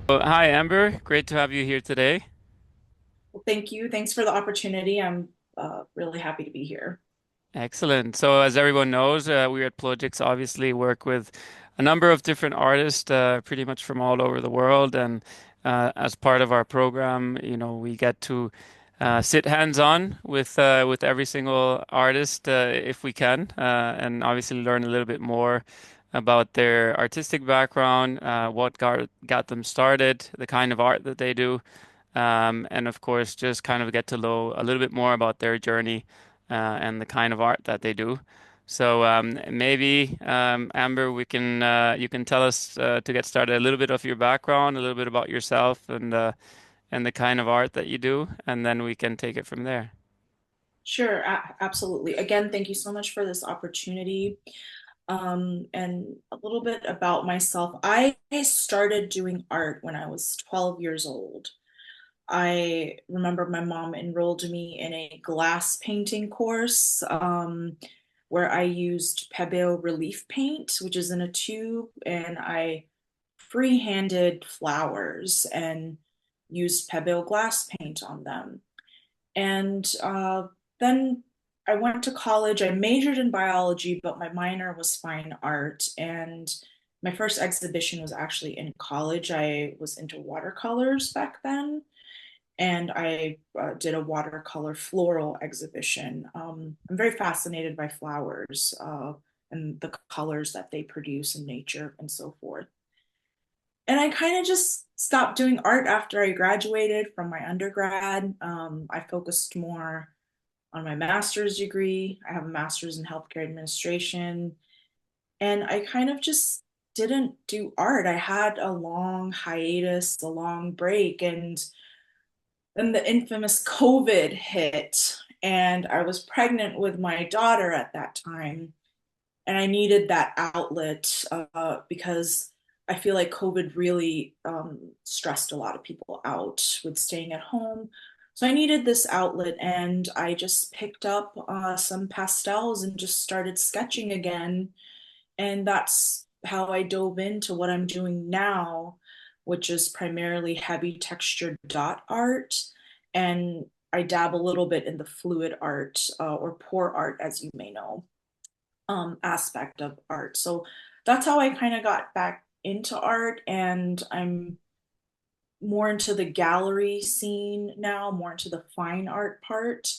Hi, Amber. Great to have you here today. Well, thank you. Thanks for the opportunity. I'm really happy to be here. Excellent. So, as everyone knows, we at Plogix obviously work with a number of different artists, pretty much from all over the world. And as part of our program, we get to sit hands-on with every single artist if we can, and obviously learn a little bit more about their artistic background, what got them started, the kind of art that they do. And of course, just kind of get to know a little bit more about their journey and the kind of art that they do. So maybe Amber, we can you can tell us to get started a little bit of your background, a little bit about yourself, and the kind of art that you do, and then we can take it from there. Sure, absolutely. Again, thank you so much for this opportunity. And a little bit about myself. I started doing art when I was 12 years old. I remember my mom enrolled me in a glass painting course where I used Pebeo relief paint, which is in a tube, and I free-handed flowers and used Pebeo glass paint on them. And then I went to college. I majored in biology, but my minor was fine art. And my first exhibition was actually in college. I was into watercolors back then, and I did a watercolor floral exhibition. I'm very fascinated by flowers and the colors that they produce in nature and so forth. And I kind of just stopped doing art after I graduated from my undergrad. I focused more on my master's degree. I have a master's in healthcare administration. And I kind of just didn't do art. I had a long hiatus, a long break, and then the infamous COVID hit. And I was pregnant with my daughter at that time. And I needed that outlet because I feel like COVID really stressed a lot of people out with staying at home. So I needed this outlet, and I just picked up some pastels and just started sketching again. And that's how I dove into what I'm doing now, which is primarily heavy textured dot art. And I dab a little bit in the fluid art or pour art, as you may know, aspect of art. So that's how I kind of got back into art, and I'm more into the gallery scene now, more into the fine art part.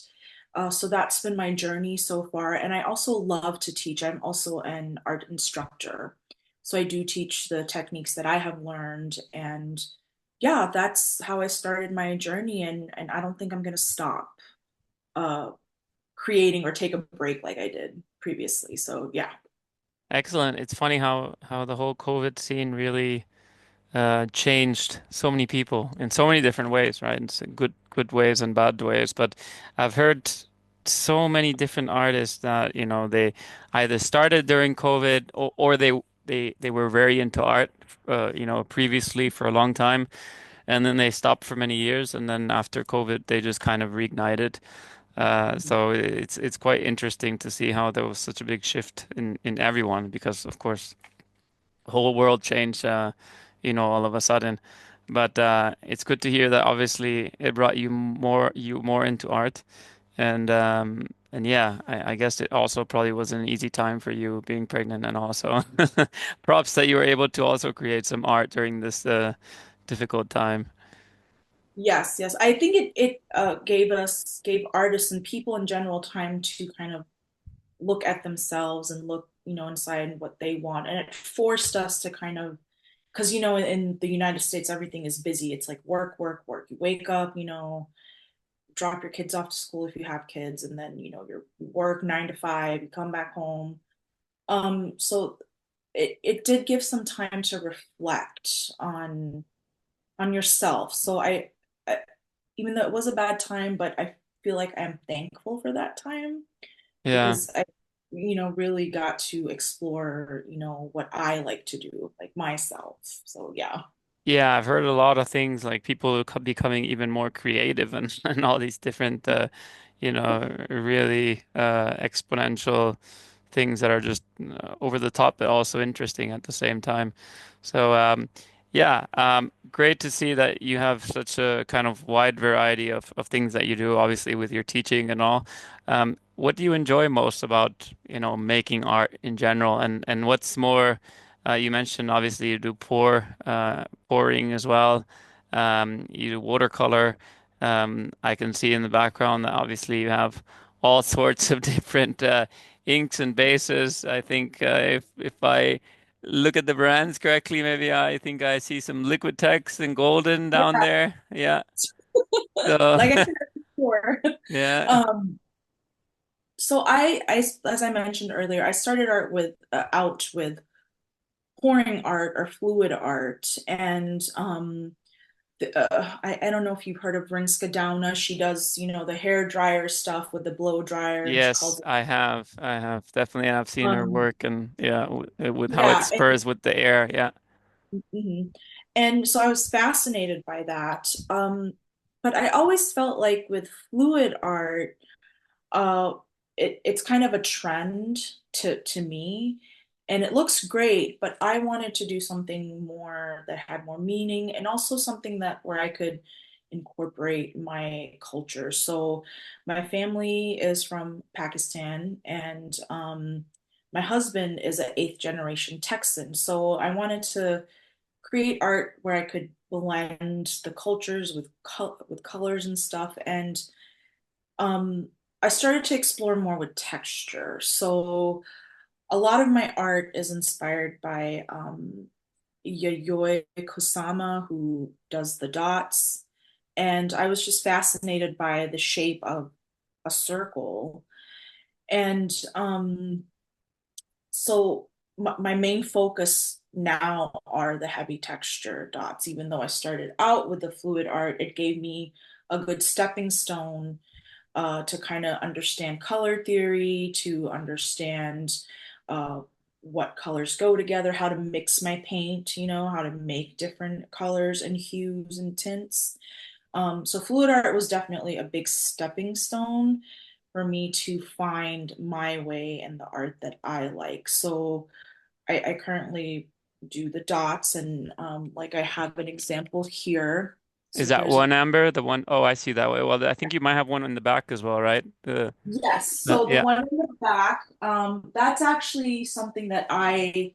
So that's been my journey so far. And I also love to teach. I'm also an art instructor. So I do teach the techniques that I have learned. And yeah, that's how I started my journey. And I don't think I'm going to stop uh, creating or take a break like I did previously. So yeah. Excellent. It's funny how the whole COVID scene really changed so many people in so many different ways, right? It's good ways and bad ways. But I've heard so many different artists that, they either started during COVID or they were very into art, previously for a long time, and then they stopped for many years, and then after COVID, they just kind of reignited. So it's quite interesting to see how there was such a big shift in everyone because, of course, the whole world changed, all of a sudden. But it's good to hear that obviously it brought you more into art, and yeah, I guess it also probably was an easy time for you being pregnant, and also props that you were able to also create some art during this difficult time. Yes, yes. I think it gave artists and people in general time to kind of look at themselves and look, inside what they want. And it forced us to kind of, because, in the United States, everything is busy. It's like work, work, work. You wake up, drop your kids off to school if you have kids, and then, you work 9 to 5, you come back home. So it did give some time to reflect on yourself. So I even though it was a bad time, but I feel like I'm thankful for that time Yeah. because I, really got to explore, what I like to do, like myself. So yeah. Yeah, I've heard a lot of things like people becoming even more creative and, and all these different, really exponential things that are just over the top but also interesting at the same time. So, Yeah, great to see that you have such a kind of wide variety of things that you do, obviously with your teaching and all. What do you enjoy most about, making art in general? And what's more, you mentioned obviously you do pouring as well. You do watercolor. I can see in the background that obviously you have all sorts of different inks and bases. I think if I look at the brands correctly, maybe I think I see some liquid text and golden down Yeah, there. Yeah. So like I said before. yeah. Um, so as I mentioned earlier, I started art with out with pouring art or fluid art, and I don't know if you've heard of Rinska Downa. She does, the hair dryer stuff with the blow dryer, and she Yes, calls it. I have. I have definitely. I've seen her Um, work and yeah, with how it yeah, spurs with the air. Yeah. mhm. And so I was fascinated by that. But I always felt like with fluid art, uh, it's kind of a trend to me, and it looks great, but I wanted to do something more that had more meaning and also something that where I could incorporate my culture. So my family is from Pakistan, and my husband is an eighth generation Texan. So I wanted to create art where I could blend the cultures with with colors and stuff. And um, I started to explore more with texture. So a lot of my art is inspired by Yayoi Kusama, who does the dots. And I was just fascinated by the shape of a circle. And so my main focus now are the heavy texture dots. Even though I started out with the fluid art, it gave me a good stepping stone to kind of understand color theory, to understand uh, what colors go together, how to mix my paint, how to make different colors and hues and tints. So fluid art was definitely a big stepping stone for me to find my way in the art that I like. So I currently do the dots, and like I have an example here. Is So that here's a one amber? The one, oh, I see that way. Well, I think you might have one in the back as well, right? yes. So the Yeah. one in the back, that's actually something that I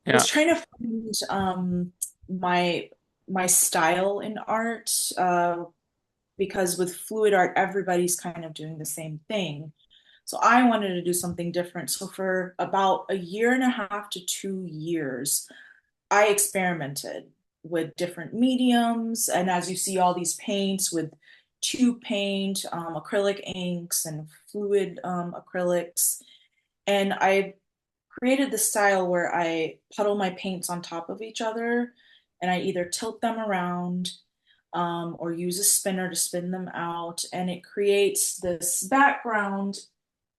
Yeah. was trying to find my my style in art, because with fluid art, everybody's kind of doing the same thing. So I wanted to do something different. So for about a year and a half to 2 years, I experimented with different mediums. And as you see, all these paints with tube paint, acrylic inks, and fluid acrylics. And I created the style where I puddle my paints on top of each other, and I either tilt them around or use a spinner to spin them out. And it creates this background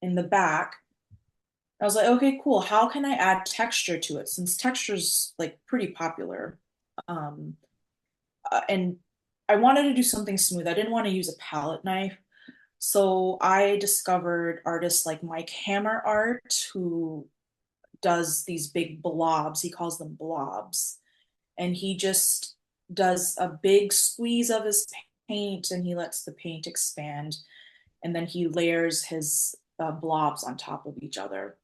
in the back. I was like, okay, cool. How can I add texture to it? Since texture's like pretty popular. Um, and I wanted to do something smooth. I didn't want to use a palette knife. So I discovered artists like Mike Hammer Art, who does these big blobs. He calls them blobs. And he just does a big squeeze of his paint, and he lets the paint expand. And then he layers his blobs on top of each other.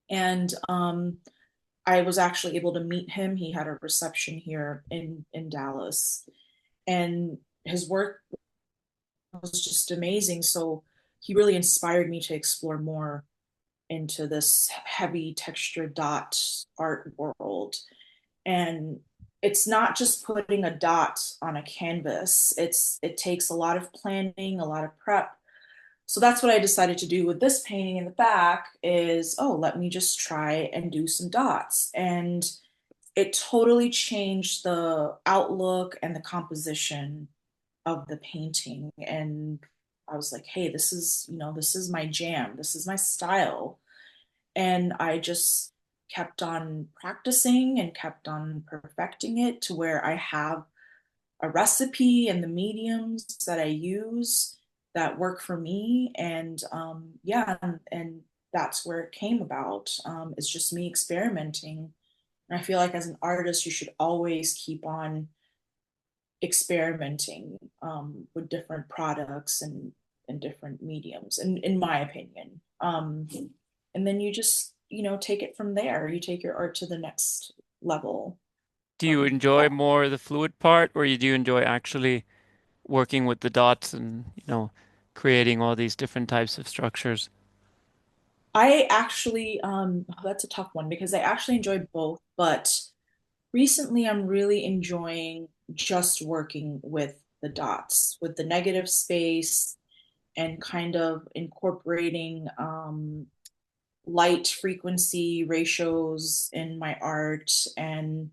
And I was actually able to meet him. He had a reception here in Dallas, and his work was just amazing. So he really inspired me to explore more into this heavy texture dot art world. And it's not just putting a dot on a canvas. It takes a lot of planning, a lot of prep. So that's what I decided to do with this painting in the back is, oh, let me just try and do some dots. And it totally changed the outlook and the composition of the painting. And I was like, hey, this is my jam. This is my style. And I just kept on practicing and kept on perfecting it to where I have a recipe and the mediums that I use that work for me. And yeah, and that's where it came about. It's just me experimenting And I feel like as an artist, you should always keep on experimenting with different products and different mediums, in my opinion. And then you just, take it from there. You take your art to the next level Do you from enjoy that. more the fluid part, or do you enjoy actually working with the dots and, creating all these different types of structures? I actually, that's a tough one because I actually enjoy both, but recently I'm really enjoying just working with the dots, with the negative space, and kind of incorporating light frequency ratios in my art. And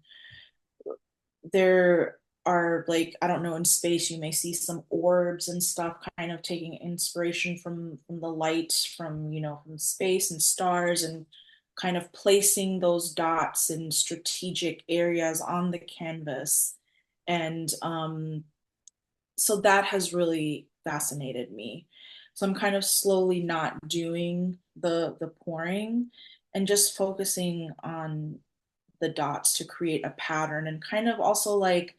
there are, like, I don't know, in space you may see some orbs and stuff, kind of taking inspiration from the light from, from space and stars, and kind of placing those dots in strategic areas on the canvas. And so that has really fascinated me. So I'm kind of slowly not doing the pouring and just focusing on the dots to create a pattern, and kind of also, like,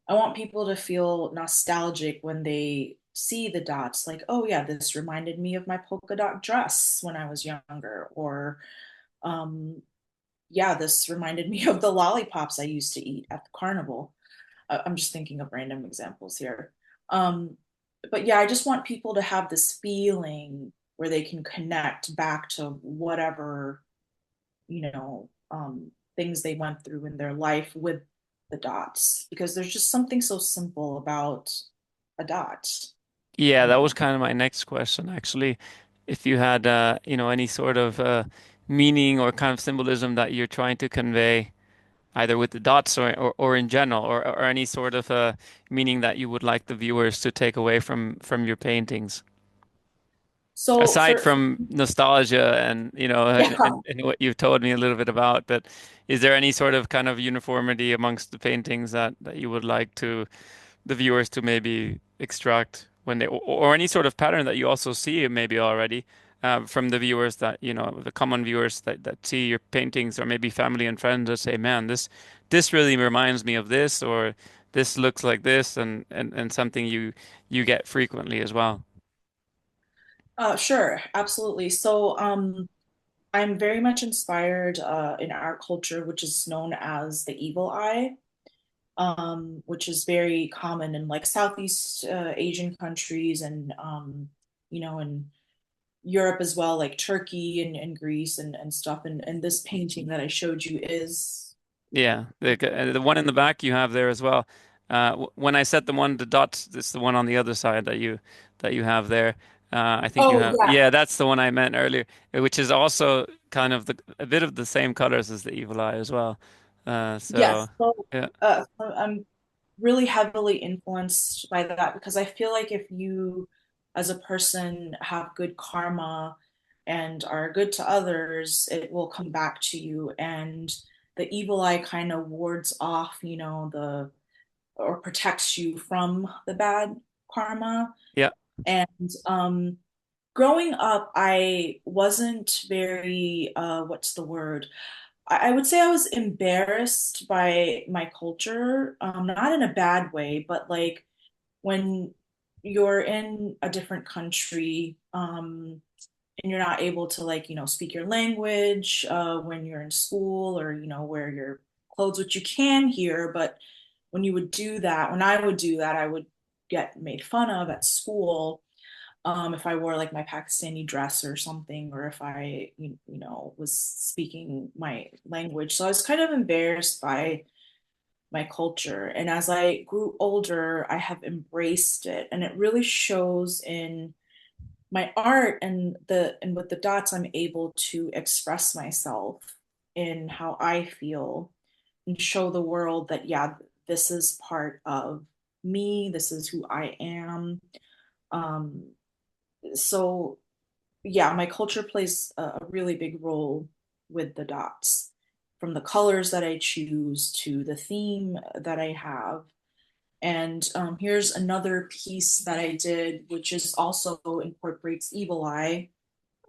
I want people to feel nostalgic when they see the dots, like, oh yeah, this reminded me of my polka dot dress when I was younger, or um yeah, this reminded me of the lollipops I used to eat at the carnival. I'm just thinking of random examples here. Um, but yeah, I just want people to have this feeling where they can connect back to whatever, things they went through in their life with the dots, because there's just something so simple about a dot, Yeah, you that was know. kind of my next question, actually. If you had, any sort of meaning or kind of symbolism that you're trying to convey, either with the dots or in general, or any sort of meaning that you would like the viewers to take away from your paintings. So Aside for from nostalgia and, yeah. and what you've told me a little bit about, but is there any sort of kind of uniformity amongst the paintings that you would like the viewers to maybe extract when they, or any sort of pattern that you also see maybe already from the viewers that, the common viewers that see your paintings, or maybe family and friends that say, man, this really reminds me of this, or this looks like this, and something you get frequently as well. Sure, absolutely. So I'm very much inspired in our culture, which is known as the evil eye, which is very common in, like, Southeast Asian countries, and in Europe as well, like Turkey and Greece and stuff. And this painting that I showed you is Yeah, the one in the back you have there as well. When I set the dots, it's the one on the other side that you have there. I think you oh have, yeah. yeah, that's the one I meant earlier, which is also kind of a bit of the same colors as the evil eye as well. Yes. So So yeah, I'm really heavily influenced by that, because I feel like if you, as a person, have good karma and are good to others, it will come back to you. And the evil eye kind of wards off, or protects you from the bad karma. yeah. And growing up, I wasn't very, what's the word? I would say I was embarrassed by my culture, not in a bad way, but like when you're in a different country, and you're not able to, like, speak your language, when you're in school, or, wear your clothes, which you can here, but when I would do that, I would get made fun of at school, if I wore, like, my Pakistani dress or something, or if I, was speaking my language. So I was kind of embarrassed by my culture. And as I grew older, I have embraced it. And it really shows in my art, and with the dots, I'm able to express myself in how I feel, and show the world that, yeah, this is part of me, this is who I am. Um, so yeah, my culture plays a really big role with the dots, from the colors that I choose to the theme that I have. And here's another piece that I did, which is also incorporates Evil Eye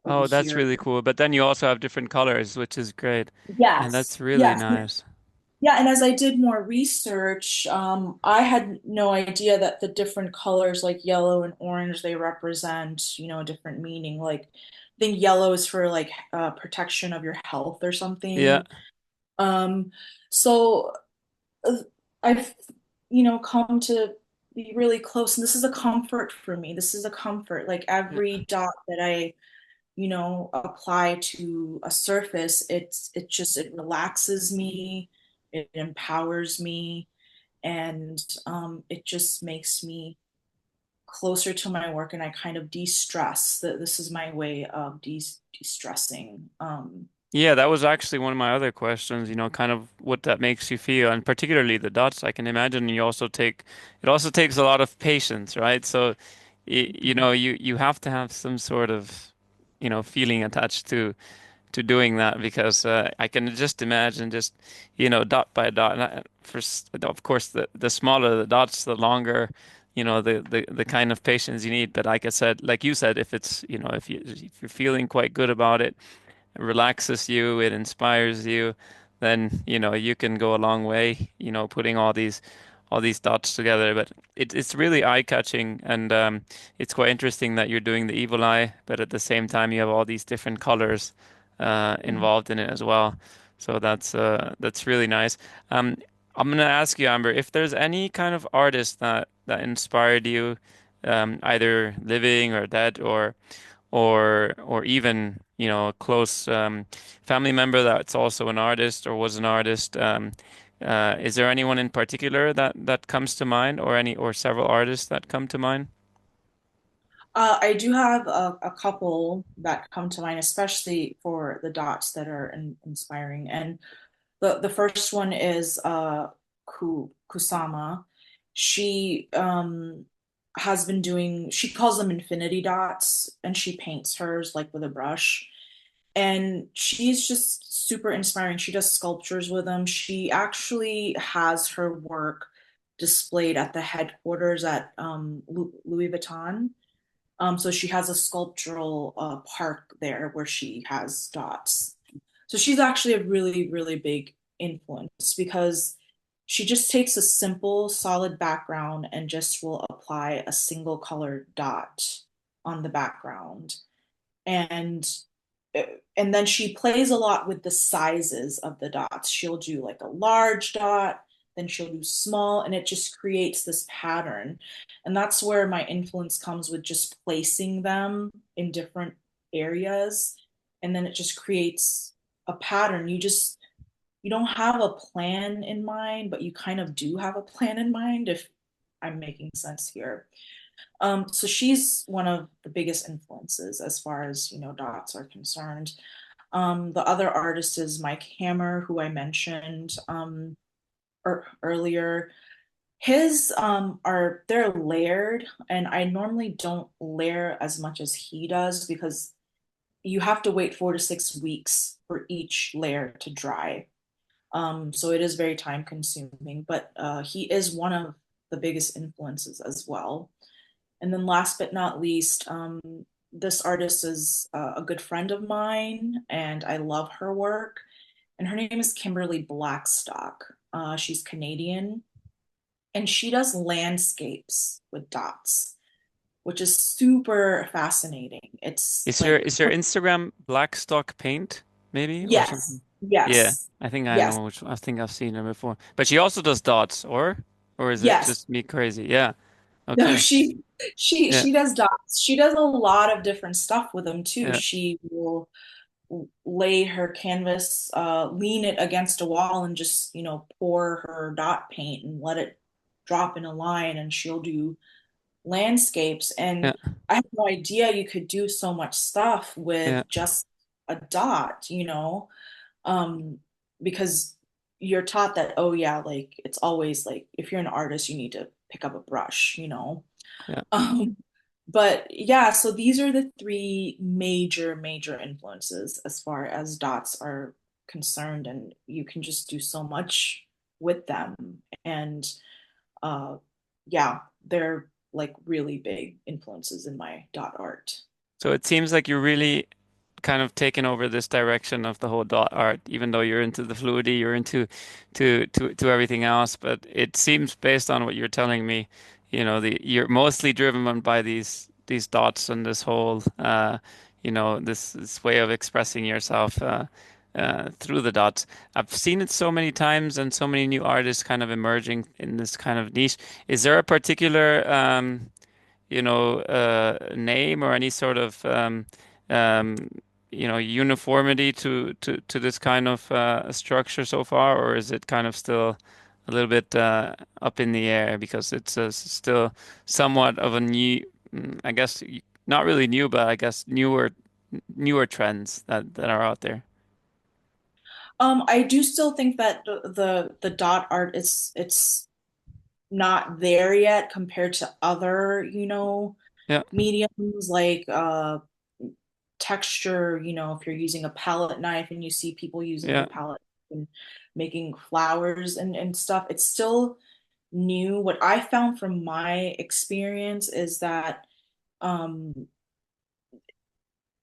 over Oh, that's here. really cool. But then you also have different colors, which is great, and Yes, that's really yes. nice. Yeah, and as I did more research, I had no idea that the different colors like yellow and orange, they represent, a different meaning. Like I think yellow is for like protection of your health or Yeah. something. Um, so uh, I've, come to be really close, and this is a comfort for me. This is a comfort. Like Yeah. every dot that I apply to a surface, it relaxes me, it empowers me, and it just makes me closer to my work, and I kind of de-stress. That this is my way of de-stressing. Yeah, that was actually one of my other questions, kind of what that makes you feel, and particularly the dots. I can imagine it also takes a lot of patience, right? So, you have to have some sort of, feeling attached to doing that because I can just imagine just, dot by dot. And of course, the smaller the dots, the longer, the kind of patience you need. But like you said, if it's, if you're feeling quite good about it, relaxes you, it inspires you, then you can go a long way, putting all these dots together. But it's really eye-catching, and it's quite interesting that you're doing the evil eye, but at the same time you have all these different colors involved in it as well. So that's really nice. Um, I'm gonna ask you, Amber, if there's any kind of artist that inspired you, either living or dead, or even a close family member that's also an artist or was an artist. Is there anyone in particular that comes to mind, or any or several artists that come to mind? I do have a couple that come to mind, especially for the dots that are inspiring. And the first one is Kusama. She has been doing, she calls them infinity dots, and she paints hers like with a brush. And she's just super inspiring. She does sculptures with them. She actually has her work displayed at the headquarters at Louis Vuitton. So she has a sculptural park there where she has dots. So she's actually a really, really big influence because she just takes a simple, solid background and just will apply a single colored dot on the background. And and then she plays a lot with the sizes of the dots. She'll do like a large dot, then she'll do small, and it just creates this pattern. And that's where my influence comes, with just placing them in different areas. And then it just creates a pattern. You don't have a plan in mind, but you kind of do have a plan in mind, if I'm making sense here. So she's one of the biggest influences as far as, dots are concerned. The other artist is Mike Hammer, who I mentioned earlier. His are they're layered, and I normally don't layer as much as he does because you have to wait 4 to 6 weeks for each layer to dry. So it is very time consuming, but he is one of the biggest influences as well. And then last but not least, this artist is a good friend of mine, and I love her work. And her name is Kimberly Blackstock. She's Canadian, and she does landscapes with dots, which is super fascinating. It's Is your like, is your Instagram Blackstock Paint maybe or yes, something? Yeah, yes, I think I yes, know which. I think I've seen her before. But she also does dots, or is it yes. just me crazy? Yeah. No, Okay. she Yeah. she does dots. She does a lot of different stuff with them too. Yeah. She will lay her canvas, lean it against a wall, and just, pour her dot paint and let it drop in a line, and she'll do landscapes. Yeah. And I had no idea you could do so much stuff Yeah. with just a dot, um, because you're taught that, oh yeah, like it's always like if you're an artist, you need to pick up a brush. Yeah. Um, but yeah, so these are the three major, major influences as far as dots are concerned, and you can just do so much with them. And uh, yeah, they're like really big influences in my dot art. So it seems like you're really kind of taken over this direction of the whole dot art, even though you're into the fluidity, you're into to everything else. But it seems based on what you're telling me, you're mostly driven by these dots and this whole this way of expressing yourself through the dots. I've seen it so many times and so many new artists kind of emerging in this kind of niche. Is there a particular name or any sort of um, uniformity to this kind of structure so far, or is it kind of still a little bit up in the air because it's still somewhat of a new, I guess not really new, but I guess newer trends that are out there. I do still think that the dot art is it's not there yet compared to other, Yeah, mediums like texture, if you're using a palette knife and you see people using the yeah. palette and making flowers and stuff, it's still new. What I found from my experience is that um,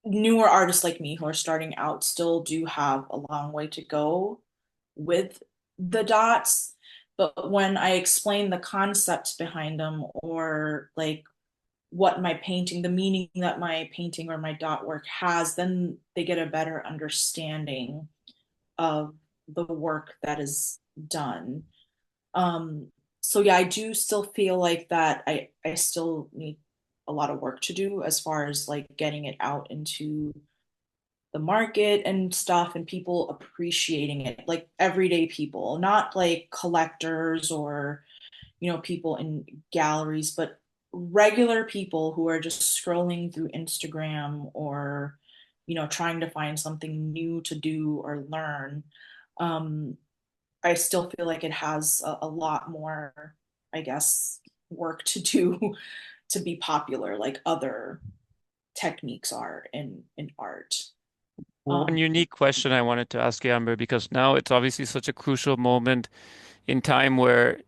newer artists like me who are starting out still do have a long way to go with the dots. But when I explain the concepts behind them or like what my painting, the meaning that my painting or my dot work has, then they get a better understanding of the work that is done. Um, so yeah, I do still feel like that I still need a lot of work to do as far as like getting it out into the market and stuff and people appreciating it, like everyday people, not like collectors or people in galleries, but regular people who are just scrolling through Instagram or, trying to find something new to do or learn. Um, I still feel like it has a lot more, I guess, work to do to be popular, like other techniques are in art. One Um, unique question I wanted to ask you, Amber, because now it's obviously such a crucial moment in time where,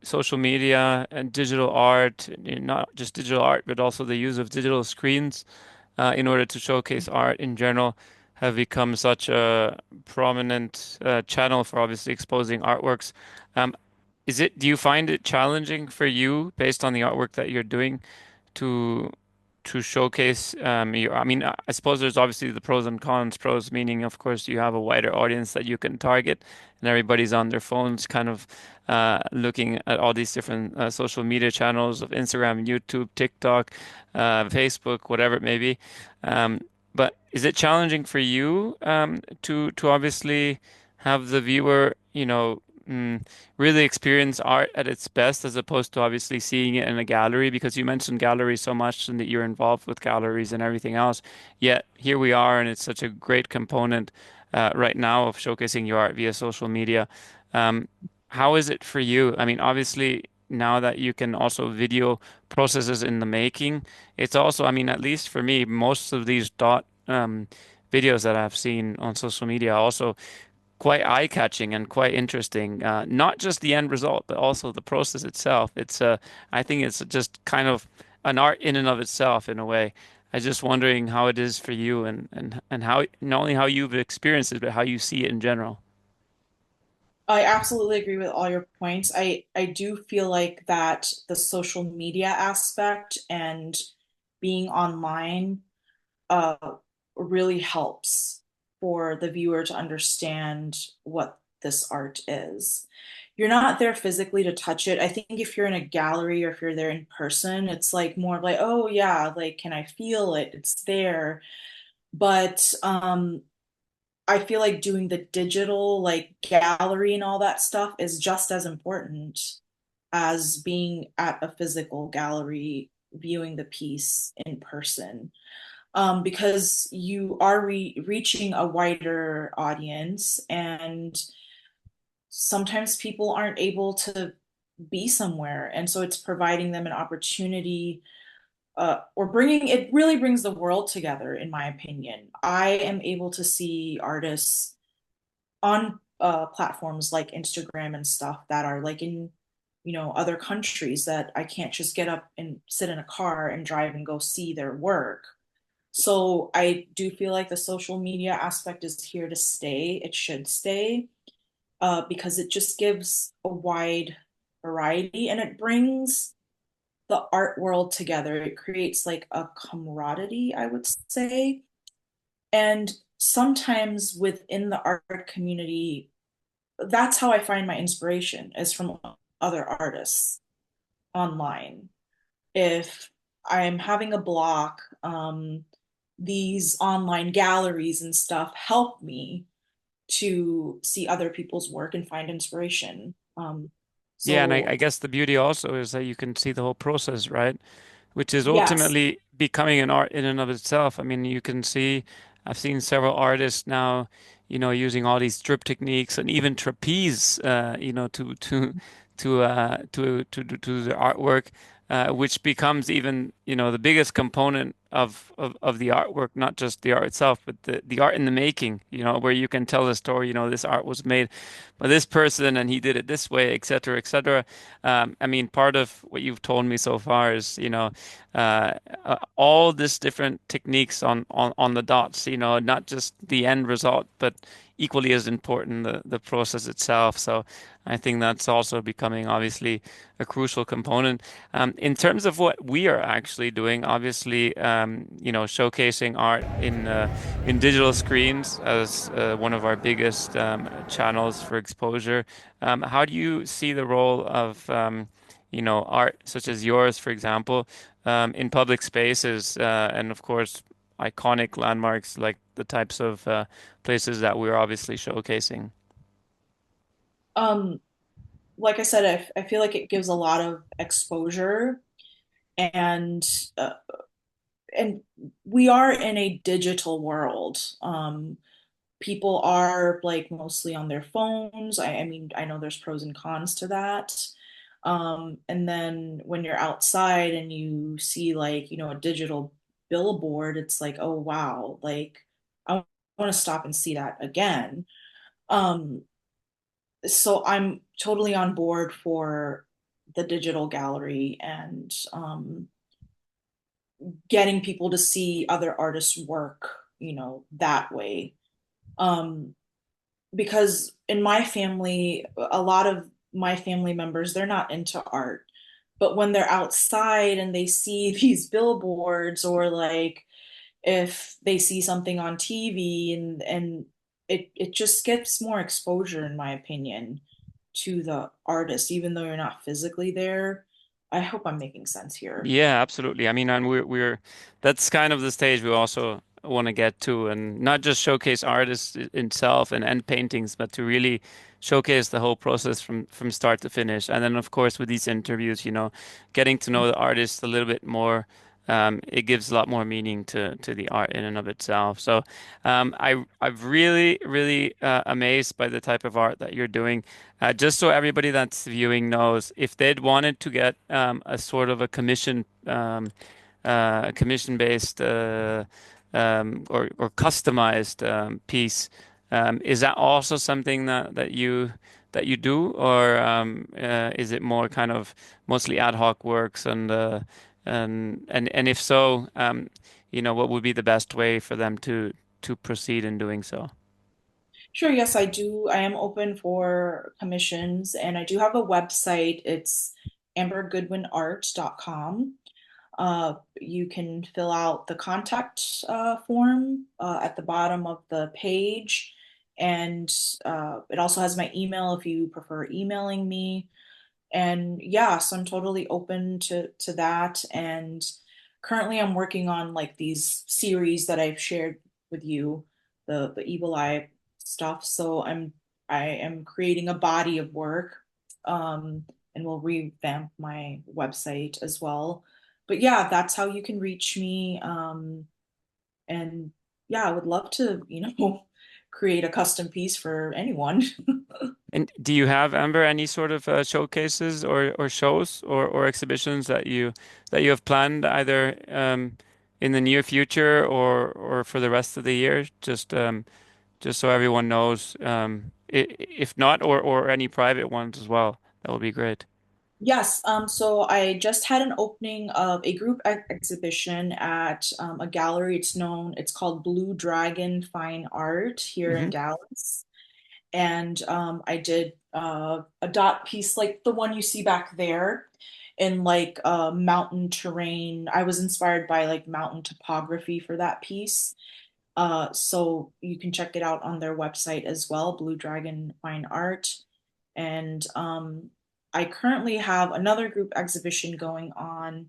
social media and digital art, not just digital art, but also the use of digital screens in order to showcase art in general, have become such a prominent channel for obviously exposing artworks. Um, do you find it challenging for you, based on the artwork that you're doing, to showcase I mean, I suppose there's obviously the pros and cons. Pros meaning, of course, you have a wider audience that you can target, and everybody's on their phones, kind of looking at all these different social media channels of Instagram, YouTube, TikTok, Facebook, whatever it may be. Um, but is it challenging for you to obviously have the viewer, really experience art at its best, as opposed to obviously seeing it in a gallery? Because you mentioned galleries so much and that you're involved with galleries and everything else. Yet here we are, and it's such a great component right now of showcasing your art via social media. Um, how is it for you? I mean, obviously, now that you can also video processes in the making, it's also, I mean, at least for me, most of these dot videos that I've seen on social media also quite eye-catching and quite interesting. Not just the end result, but also the process itself. I think it's just kind of an art in and of itself in a way. I was just wondering how it is for you, and how, not only how you've experienced it, but how you see it in general. I absolutely agree with all your points. I do feel like that the social media aspect and being online uh really helps for the viewer to understand what this art is. You're not there physically to touch it. I think if you're in a gallery or if you're there in person, it's like more of like, oh yeah, like can I feel it? It's there. But I feel like doing the digital like gallery and all that stuff is just as important as being at a physical gallery viewing the piece in person. Because you are reaching a wider audience, and sometimes people aren't able to be somewhere. And so it's providing them an opportunity or bringing it really brings the world together, in my opinion. I am able to see artists on platforms like Instagram and stuff that are like in, other countries that I can't just get up and sit in a car and drive and go see their work. So I do feel like the social media aspect is here to stay. It should stay, because it just gives a wide variety and it brings the art world together. It creates like a camaraderie, I would say. And sometimes within the art community, that's how I find my inspiration is from other artists online. If I'm having a block, these online galleries and stuff help me to see other people's work and find inspiration. Yeah, and So I guess the beauty also is that you can see the whole process, right? Which is yes, ultimately becoming an art in and of itself. I mean, you can see, I've seen several artists now, using all these drip techniques and even trapeze, to the artwork, which becomes even, the biggest component of the artwork, not just the art itself, but the art in the making, where you can tell the story, this art was made by this person and he did it this way, et cetera, et cetera. I mean, part of what you've told me so far is, all this different techniques on the dots, not just the end result, but equally as important the process itself. So I think that's also becoming obviously a crucial component. In terms of what we are actually doing, obviously, showcasing art in digital screens as one of our biggest channels for exposure. How do you see the role of art such as yours, for example, in public spaces, and of course, iconic landmarks like the types of places that we're obviously showcasing? um, like I said, I feel like it gives a lot of exposure and uh, and we are in a digital world. People are like mostly on their phones. I mean, I know there's pros and cons to that. And then when you're outside and you see like, a digital billboard, it's like, oh wow, like I want to stop and see that again. Um, so I'm totally on board for the digital gallery and getting people to see other artists' work, that way. Um, because in my family, a lot of my family members, they're not into art. But when they're outside and they see these billboards or like if they see something on TV and it just gets more exposure in my opinion to the artist even though you're not physically there. I hope I'm making sense here. Yeah, absolutely. I mean, and we're that's kind of the stage we also want to get to, and not just showcase artists itself and end paintings, but to really showcase the whole process from start to finish. And then, of course, with these interviews, getting to know the artist a little bit more, it gives a lot more meaning to the art in and of itself. So, I've really amazed by the type of art that you're doing. Just so everybody that's viewing knows, if they'd wanted to get a sort of a commission-based or customized piece, is that also something that you do, or is it more kind of mostly ad hoc works and if so, what would be the best way for them to proceed in doing so? Sure, yes, I do. I am open for commissions and I do have a website. It's ambergoodwinart.com. You can fill out the contact form at the bottom of the page. And it also has my email if you prefer emailing me. And yeah, so I'm totally open to that. And currently I'm working on like these series that I've shared with you, the Evil Eye stuff. So I am creating a body of work, and we'll revamp my website as well. But yeah, that's how you can reach me. And yeah, I would love to, create a custom piece for anyone. And do you have, Amber, any sort of showcases or shows or exhibitions that you have planned either in the near future or for the rest of the year? Just so everyone knows, if not, or any private ones as well. That would be great. Yes, so I just had an opening of a group exhibition at a gallery. It's called Blue Dragon Fine Art here in Hmm. Dallas. And I did a dot piece like the one you see back there in like mountain terrain. I was inspired by like mountain topography for that piece. So you can check it out on their website as well, Blue Dragon Fine Art. And I currently have another group exhibition going on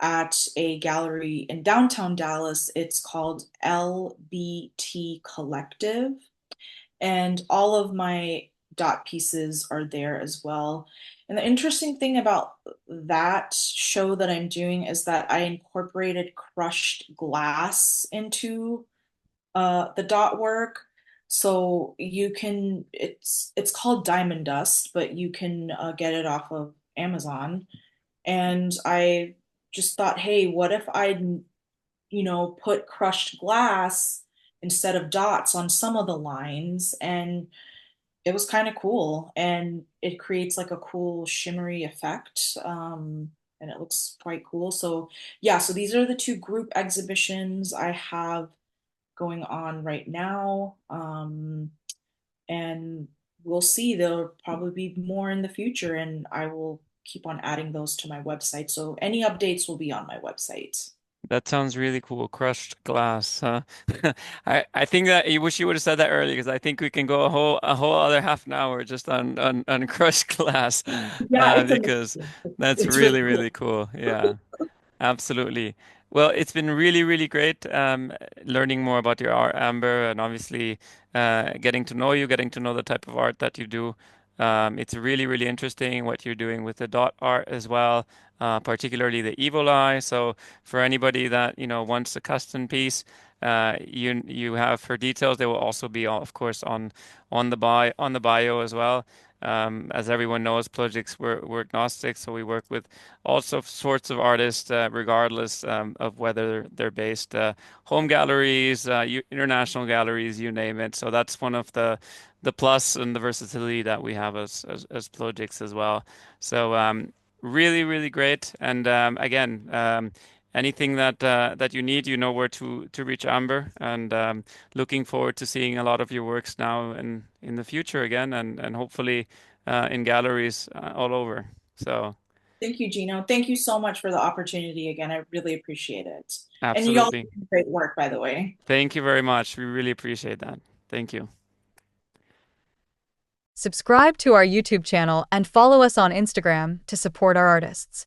at a gallery in downtown Dallas. It's called LBT Collective, and all of my dot pieces are there as well. And the interesting thing about that show that I'm doing is that I incorporated crushed glass into the dot work. So you can it's called diamond dust, but you can get it off of Amazon. And I just thought, hey, what if I'd put crushed glass instead of dots on some of the lines, and it was kind of cool, and it creates like a cool shimmery effect, and it looks quite cool. So yeah, so these are the two group exhibitions I have going on right now. And we'll see. There'll probably be more in the future, and I will keep on adding those to my website. So any updates will be on my website. That sounds really cool. Crushed glass, huh? I think that you wish you would have said that earlier because I think we can go a whole other half an hour just on crushed glass, Yeah, it's because amazing. that's It's really really cool. really cool. Yeah. Absolutely. Well, it's been really, really great learning more about your art, Amber, and obviously getting to know you, getting to know the type of art that you do. It's really, really interesting what you're doing with the dot art as well, particularly the evil eye. So for anybody that, wants a custom piece, you have her details. They will also be, of course, on the bio as well. As everyone knows, Plogix, we're agnostic, so we work with all sorts of artists, regardless of whether they're based home galleries, international galleries, you name it. So that's one of the plus and the versatility that we have as Plogix as well. So really, really great. And again, anything that you need, you know where to reach Amber. And looking forward to seeing a lot of your works now and in the future again, and hopefully in galleries all over. So. Thank you, Gino. Thank you so much for the opportunity again. I really appreciate it. And you all Absolutely. do great work, by the way. Thank you very much. We really appreciate that. Thank you. Subscribe to our YouTube channel and follow us on Instagram to support our artists.